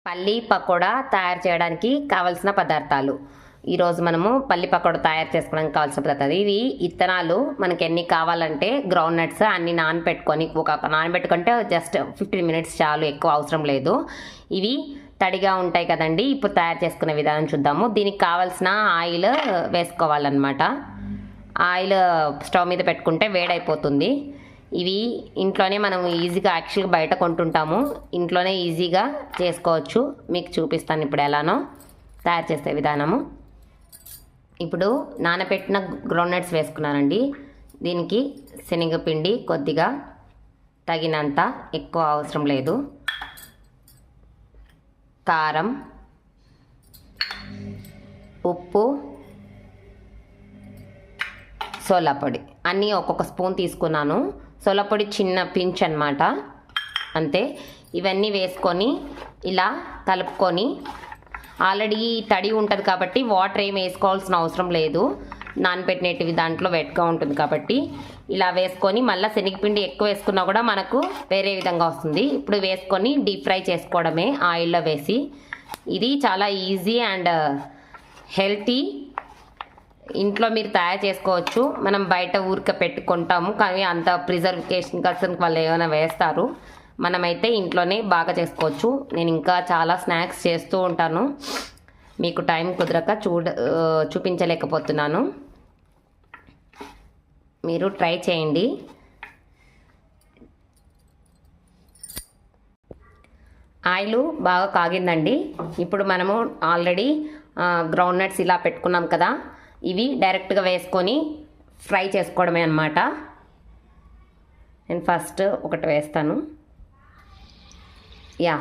పల్లి పకోడా తయారు చేయడానికి కావలసిన పదార్థాలు. ఈరోజు మనము పల్లి పకోడా తయారు చేసుకోవడానికి కావాల్సిన పదార్థాలు ఇవి. ఇత్తనాలు మనకి ఎన్ని కావాలంటే గ్రౌండ్ నట్స్ అన్ని నానబెట్టుకొని, నానబెట్టుకుంటే జస్ట్ 15 మినిట్స్ చాలు, ఎక్కువ అవసరం లేదు. ఇవి తడిగా ఉంటాయి కదండి. ఇప్పుడు తయారు చేసుకునే విధానం చూద్దాము. దీనికి కావాల్సిన ఆయిల్ వేసుకోవాలన్నమాట. ఆయిల్ స్టవ్ మీద పెట్టుకుంటే వేడైపోతుంది. ఇవి ఇంట్లోనే మనం ఈజీగా, యాక్చువల్గా బయట కొంటుంటాము, ఇంట్లోనే ఈజీగా చేసుకోవచ్చు. మీకు చూపిస్తాను ఇప్పుడు ఎలానో తయారు చేసే విధానము. ఇప్పుడు నానబెట్టిన గ్రౌండ్ నట్స్ వేసుకున్నానండి. దీనికి శనగపిండి కొద్దిగా తగినంత, ఎక్కువ అవసరం లేదు, కారం, ఉప్పు, సోలా పొడి అన్నీ ఒక్కొక్క స్పూన్ తీసుకున్నాను. సోలా పొడి చిన్న పించ్ అన్నమాట, అంతే. ఇవన్నీ వేసుకొని ఇలా కలుపుకొని, ఆల్రెడీ తడి ఉంటుంది కాబట్టి వాటర్ ఏమి వేసుకోవాల్సిన అవసరం లేదు. నానబెట్టినవి దాంట్లో వెట్గా ఉంటుంది కాబట్టి ఇలా వేసుకొని, మళ్ళీ శనగపిండి ఎక్కువ వేసుకున్నా కూడా మనకు వేరే విధంగా వస్తుంది. ఇప్పుడు వేసుకొని డీప్ ఫ్రై చేసుకోవడమే ఆయిల్లో వేసి. ఇది చాలా ఈజీ అండ్ హెల్తీ. ఇంట్లో మీరు తయారు చేసుకోవచ్చు. మనం బయట ఊరికే పెట్టుకుంటాము కానీ అంత ప్రిజర్వేషన్ కోసం వాళ్ళు ఏమైనా వేస్తారు. మనమైతే ఇంట్లోనే బాగా చేసుకోవచ్చు. నేను ఇంకా చాలా స్నాక్స్ చేస్తూ ఉంటాను, మీకు టైం కుదరక చూపించలేకపోతున్నాను. మీరు ట్రై చేయండి. ఆయిల్ బాగా కాగిందండి. ఇప్పుడు మనము ఆల్రెడీ గ్రౌండ్ నట్స్ ఇలా పెట్టుకున్నాం కదా, ఇవి డైరెక్ట్గా వేసుకొని ఫ్రై చేసుకోవడమే అన్నమాట. నేను ఫస్ట్ ఒకటి వేస్తాను. యా,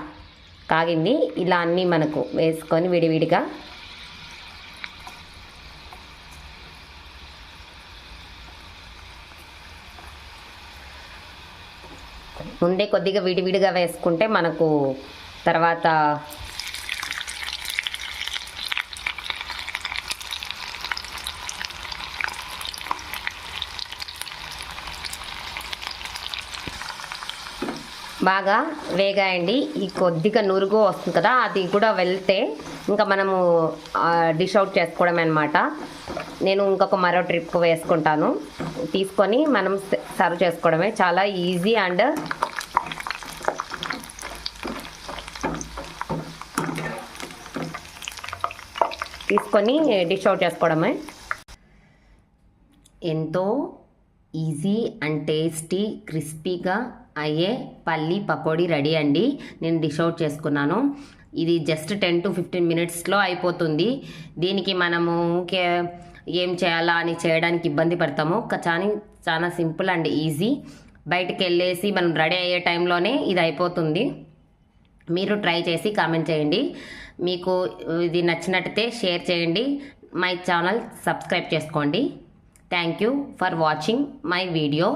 కాగింది. ఇలా అన్నీ మనకు వేసుకొని విడివిడిగా ముందే కొద్దిగా విడివిడిగా వేసుకుంటే మనకు తర్వాత బాగా వేగాయండి. ఈ కొద్దిగా నురుగు వస్తుంది కదా, అది కూడా వెళ్తే ఇంకా మనము డిష్ అవుట్ చేసుకోవడమే అనమాట. నేను మరో ట్రిప్ వేసుకుంటాను, తీసుకొని మనం సర్వ్ చేసుకోవడమే. చాలా ఈజీ అండ్ తీసుకొని డిష్ అవుట్ చేసుకోవడమే. ఎంతో ఈజీ అండ్ టేస్టీ, క్రిస్పీగా అయ్యే పల్లి పకోడీ రెడీ అండి. నేను డిష్ అవుట్ చేసుకున్నాను. ఇది జస్ట్ 10 to 15 మినిట్స్లో అయిపోతుంది. దీనికి మనము ఏం చేయాలా అని చేయడానికి ఇబ్బంది పడతాము, కానీ చాలా సింపుల్ అండ్ ఈజీ. బయటికి వెళ్ళేసి మనం రెడీ అయ్యే టైంలోనే ఇది అయిపోతుంది. మీరు ట్రై చేసి కామెంట్ చేయండి. మీకు ఇది నచ్చినట్టయితే షేర్ చేయండి. మై ఛానల్ సబ్స్క్రైబ్ చేసుకోండి. Thank you for watching my video.